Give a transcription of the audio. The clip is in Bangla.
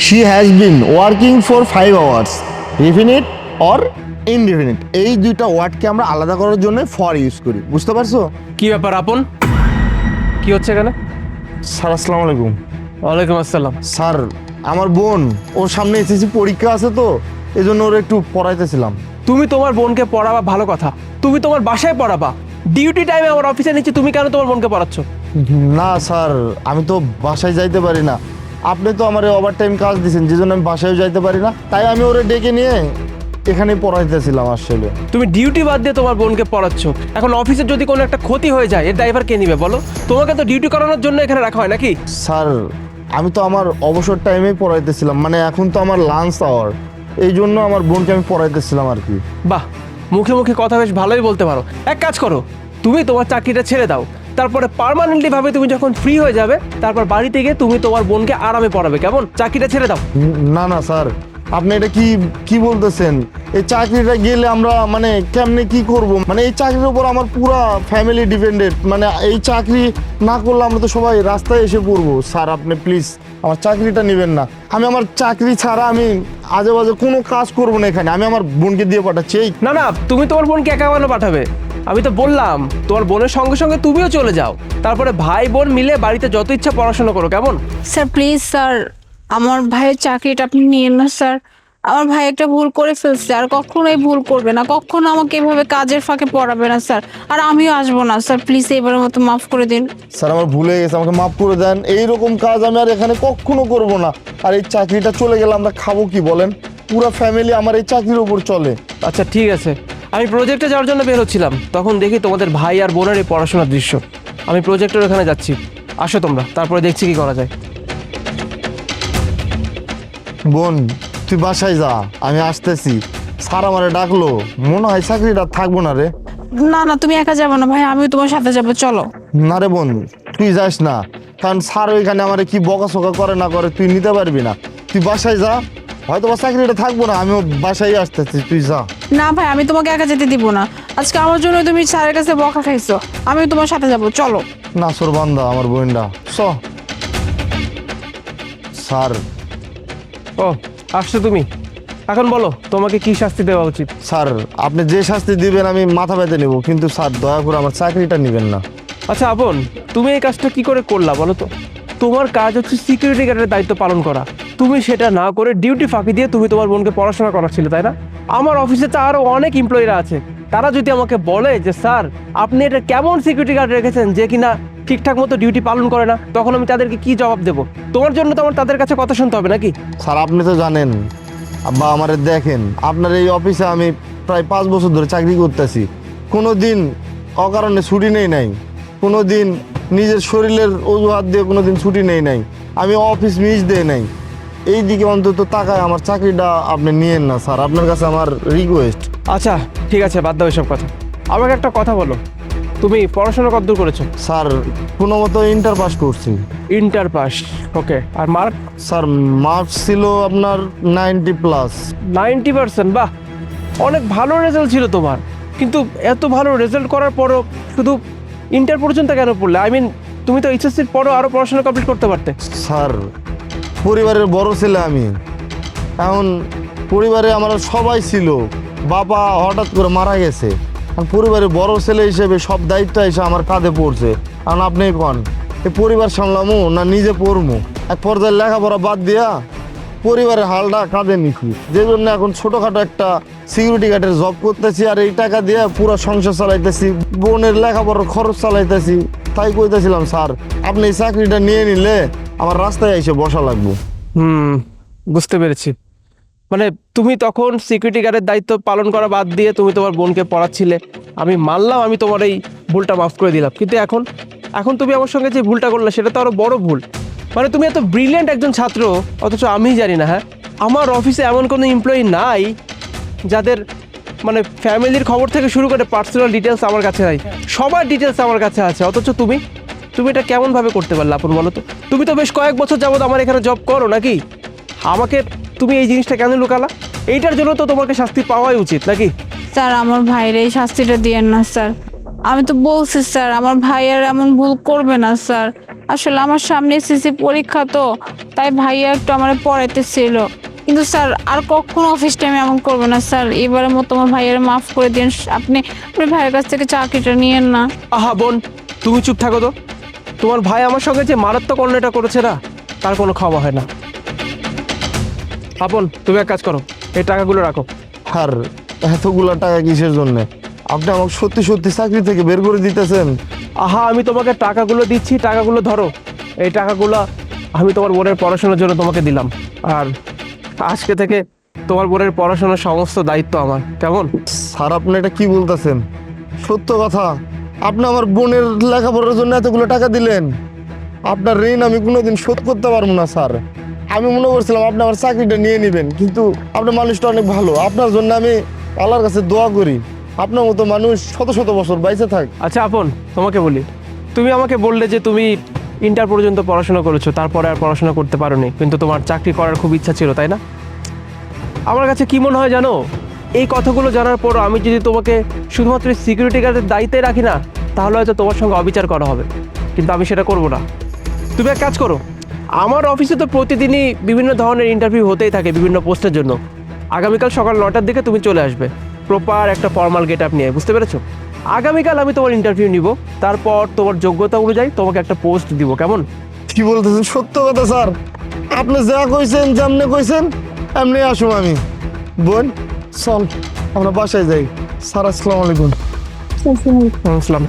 She has been working for 5 hours, definite or indefinite, এই দুইটা ওয়ার্ডকে আমরা আলাদা করার জন্য ফর ইউজ করি, বুঝতে পারছো? কি ব্যাপার আপন, কি হচ্ছে এখানে? স্যার আসসালামু আলাইকুম। ওয়ালাইকুম আসসালাম। স্যার আমার বোন, ওর সামনে এসএসসি পরীক্ষা আছে তো এই জন্য ওর একটু পড়াইতেছিলাম। তুমি তোমার বোনকে পড়াবা ভালো কথা, তুমি তোমার বাসায় পড়াবা, ডিউটি টাইমে আমার অফিসে নিচ্ছে, তুমি কেন তোমার বোনকে পড়াচ্ছ? না স্যার, আমি তো বাসায় যাইতে পারি না, আপনি তো আমার ওভার টাইম কাজ দিয়েছেন যে জন্য আমি বাসায়ও যাইতে পারি না, তাই আমি ওরে ডেকে নিয়ে এখানেই পড়াইতেছিলাম আসলে। তুমি ডিউটি বাদ দিয়ে তোমার বোনকে পড়াচ্ছ, এখন অফিসের যদি কোনো একটা ক্ষতি হয়ে যায় এর ড্রাইভার কে নিবে বলো? তোমাকে তো ডিউটি করানোর জন্য এখানে রাখা হয় নাকি? স্যার আমি তো আমার অবসর টাইমেই পড়াইতেছিলাম, মানে এখন তো আমার লাঞ্চ আওয়ার, এই জন্য আমার বোনকে আমি পড়াইতেছিলাম আর কি। বাহ, মুখে মুখে কথা বেশ ভালোই বলতে পারো। এক কাজ করো, তুমি তোমার চাকরিটা ছেড়ে দাও, তারপরে পার্মানেন্টলি ভাবে তুমি যখন ফ্রি হয়ে যাবে তারপর বাড়িতে গিয়ে তুমি তোমার বোনকে আরামে পড়াবে, কেমন? চাকরিটা ছেড়ে দাও। না না স্যার, আপনি এটা কি কি বলতেছেন? এই চাকরিটা গেলে আমরা মানে কেমনে কি করব, মানে এই চাকরির উপর আমার পুরো ফ্যামিলি ডিপেন্ডেন্ট, মানে এই চাকরি না করলে আমরা তো সবাই রাস্তায় এসে পড়বো। স্যার আপনি প্লিজ আমার চাকরিটা নেবেন না, আমি আমার চাকরি ছাড়া আমি আজে বাজে কোনো কাজ করবো না এখানে, আমি আমার বোনকে দিয়ে পাঠাচ্ছি। এই না না, তুমি তোমার বোনকে একা কেন পাঠাবে? আমি তো বললাম তোমার বোনের সঙ্গে সঙ্গে তুমিও চলে যাও, তারপরে ভাই বোন মিলে বাড়িতে যত ইচ্ছা পড়াশোনা করো, কেমন? স্যার প্লিজ স্যার, আমার ভাইয়ের চাকরিটা আপনি নিয়েন না স্যার। আমার ভাই একটা ভুল করে ফেলছে, আর কখনোই ভুল করবে না, কখনো আমাকে এভাবে কাজের ফাঁকে পড়াবে না স্যার, আর আমিও আসবো না স্যার, প্লিজ এবারের মতো মাফ করে দিন। স্যার আমার ভুলে গেছে, আমাকে মাফ করে দেন, এইরকম কাজ আমি আর এখানে কখনো করব না। আর এই চাকরিটা চলে গেলে আমরা খাবো কি বলেন? পুরো ফ্যামিলি আমার এই চাকরির উপর চলে। আচ্ছা ঠিক আছে, আমি প্রজেক্টে যাওয়ার জন্য বের হচ্ছিলাম, তখন দেখি তোমাদের ভাই আর বোনের এই পড়াশোনার দৃশ্য। আমি প্রজেক্টের ওখানে যাচ্ছি, আসো তোমরা, তারপরে দেখছি কি করা যায়। বোন তুই বাসায় যা, আমি আসতেছি। স্যার আমারে ডাকলো, মনে হয় চাকরিটা থাকবো না রে। না না, তুমি একা যাবো না ভাই, আমিও তোমার সাথে যাবো, চলো। না রে বোন, তুই যাস না, কারণ স্যার ওইখানে আমার কি বকাঝকা করে না করে তুই নিতে পারবি না। তুই বাসায় যা, হয়তো বা চাকরিটা থাকবো না, আমিও বাসায় আসতেছি, তুই যা। না ভাই, আমি তোমাকে একা যেতে দিব না, আজকে আমার জন্য তুমি স্যারের কাছে বকা খাইছো, আমিও তোমার সাথে যাবো, চলো। নাসর বান্দা আমার বোনটা স্যার। ও আসছো তুমি, এখন বলো তোমাকে কি শাস্তি দেওয়া উচিত? স্যার আপনি যে শাস্তি দিবেন আমি মাথা ব্যথা নেব, কিন্তু স্যার দয়া করে আমার চাকরিটা নেবেন না। আচ্ছা আপন, তুমি এই কাজটা কি করে করলা বলো তো? তোমার কাজ হচ্ছে সিকিউরিটি গার্ডের দায়িত্ব পালন করা, তুমি সেটা না করে ডিউটি ফাঁকি দিয়ে তুমি তোমার বোনকে পড়াশোনা করাচ্ছিলে, তাই না? আমার অফিসে তো আরো অনেক এমপ্লয়িরা আছে, তারা যদি আমাকে বলে যে স্যার আপনি এটা কেমন সিকিউরিটি গার্ড রেখেছেন যে কিনা ঠিকঠাক মতো ডিউটি পালন করে না, তখন আমি তাদেরকে কি জবাব দেবো? তোমার জন্য তো আমার তাদের কাছে কথা শুনতে হবে নাকি? স্যার আপনি তো জানেন আব্বা, আমারে দেখেন, আপনার এই অফিসে আমি প্রায় 5 বছর ধরে চাকরি করতেছি, কোনো দিন অকারণে ছুটি নেই নাই, কোনো দিন নিজের শরীরের অজুহাত দিয়ে কোনো দিন ছুটি নেই নাই, আমি অফিস মিস দেই নাই। এই দিকে অন্তত তাকায় আমার চাকরিটা আপনি নিয়েন না স্যার, আপনার কাছে আমার রিকোয়েস্ট। আচ্ছা ঠিক আছে, বাদ দাও এসব কথা, আমাকে একটা কথা বলো, তুমি পড়াশোনা কতদূর করেছো? স্যার কোনো মতো ইন্টার পাস করছি। ইন্টার পাস, ওকে। আর মার্ক? স্যার মার্কস ছিল আপনার 90+। 90%? বাহ, অনেক ভালো রেজাল্ট ছিল তোমার, কিন্তু এত ভালো রেজাল্ট করার পরও শুধু ইন্টার পর্যন্ত কেন পড়লে? আই মিন তুমি তো এইচএসসির পরও আরও পড়াশোনা কমপ্লিট করতে পারতে। স্যার পরিবারের বড় ছেলে আমি, এখন পরিবারে আমার সবাই ছিল, বাবা হঠাৎ করে মারা গেছে, আর পরিবারের বড় ছেলে হিসেবে সব দায়িত্ব এসে আমার কাঁধে পড়ছে। কারণ আপনি কন এই পরিবার সামলামো না নিজে পড়মু, এক পর্যায়ে লেখাপড়া বাদ দিয়া পরিবারের হালটা কাঁধে নিছি, যে জন্য এখন ছোটোখাটো একটা সিকিউরিটি গার্ডের জব করতেছি, আর এই টাকা দিয়ে পুরো সংসার চালাইতেছি, বোনের লেখাপড়ার খরচ চালাইতেছি। তাই কইতেছিলাম স্যার আপনি এই চাকরিটা নিয়ে নিলে আমার রাস্তায় এসে বসা লাগবো। বুঝতে পেরেছি, মানে তুমি তখন সিকিউরিটি গার্ডের দায়িত্ব পালন করা বাদ দিয়ে তুমি তোমার বোনকে পড়াচ্ছিলে, আমি মানলাম, আমি তোমার এই ভুলটা মাফ করে দিলাম, কিন্তু এখন এখন তুমি আমার সঙ্গে যে ভুলটা করলে সেটা তো আরো বড় ভুল। মানে তুমি এত ব্রিলিয়েন্ট একজন ছাত্র, অথচ আমি জানি না। হ্যাঁ, আমার অফিসে এমন কোনো এমপ্লয়ি নাই যাদের মানে ফ্যামিলির খবর থেকে শুরু করে পার্সোনাল ডিটেলস আমার কাছে নাই, সবার ডিটেলস আমার কাছে আছে, অথচ তুমি তুমি এটা কেমনভাবে করতে পারলে আপন বলো তো? তুমি তো বেশ কয়েক বছর যাবত আমার এখানে জব করো নাকি? আমাকে তুমি এই জিনিসটা কেন লুকালা? এইটার জন্য তো তোমাকে শাস্তি পাওয়াই উচিত নাকি? স্যার আমার ভাইয়ের এই শাস্তিটা দিয়েন না স্যার, আমি তো বলছি স্যার আমার ভাইয়ার এমন ভুল করবে না স্যার। আসলে আমার সামনে এসএসসি পরীক্ষা তো, তাই ভাইয়া একটু আমার পড়াইতেছিল। কিন্তু স্যার আর কখনো অফিস টাইমে এমন করবে না স্যার। এবারের মতো আমার ভাইয়ার মাফ করে দিন। আপনি আপনার ভাইয়ের কাছ থেকে চাকরিটা নিয়েন না। আহা বোন, তুমি চুপ থাকো তো। তোমার ভাই আমার সঙ্গে যে মারাত্মক অন্যায়টা করেছে না, তার কোনো ক্ষমা হয় না। আপন, তুমি এক কাজ করো, এই টাকাগুলো রাখো। আর এতগুলা টাকা কিসের জন্য? আপনি আমাকে সত্যি সত্যি চাকরি থেকে বের করে দিতেছেন? আহা, আমি তোমাকে টাকাগুলো দিচ্ছি, টাকাগুলো ধরো। এই টাকাগুলো আমি তোমার বোনের পড়াশোনার জন্য তোমাকে দিলাম। আর আজকে থেকে তোমার বোনের পড়াশোনার সমস্ত দায়িত্ব আমার, কেমন? স্যার আপনি এটা কি বলতেছেন? সত্য কথা, আপনি আমার বোনের লেখাপড়ার জন্য এতগুলো টাকা দিলেন? আপনার ঋণ আমি কোনোদিন শোধ করতে পারবো না স্যার। আমি মনে করছিলাম আপনি আমার চাকরিটা নিয়ে নেবেন, কিন্তু আপনার মানুষটা অনেক ভালো। আপনার জন্য আমি আল্লাহর কাছে দোয়া করি আপনার মতো মানুষ শত শত বছর বাইচে থাক। আচ্ছা আপন, তোমাকে বলি, তুমি আমাকে বললে যে তুমি ইন্টার পর্যন্ত পড়াশোনা করেছো, তারপরে আর পড়াশোনা করতে পারোনি, কিন্তু তোমার চাকরি করার খুব ইচ্ছা ছিল, তাই না? আমার কাছে কি মনে হয় জানো, এই কথাগুলো জানার পর আমি যদি তোমাকে শুধুমাত্র সিকিউরিটি গার্ডের দায়িত্বে রাখি না, তাহলে হয়তো তোমার সঙ্গে অবিচার করা হবে। কিন্তু আমি সেটা করবো না। তুমি এক কাজ করো, আমার অফিসে তো প্রতিদিনই বিভিন্ন ধরনের ইন্টারভিউ হতেই থাকে বিভিন্ন পোস্টের জন্য। আগামীকাল সকাল 9টার দিকে তুমি চলে আসবে, প্রপার একটা ফর্মাল গেট আপ নিয়ে, বুঝতে পেরেছো? আগামীকাল আমি তোমার ইন্টারভিউ নিব, তারপর তোমার যোগ্যতা অনুযায়ী তোমাকে একটা পোস্ট দিব, কেমন? কি বলতেছেন? সত্য কথা স্যার, আপনি যা কইছেন যেমনি কইছেন এমনি আসুন আমি। বোন চল আমরা বাসায় যাই। স্যার আসসালামু আলাইকুম। আসসালাম।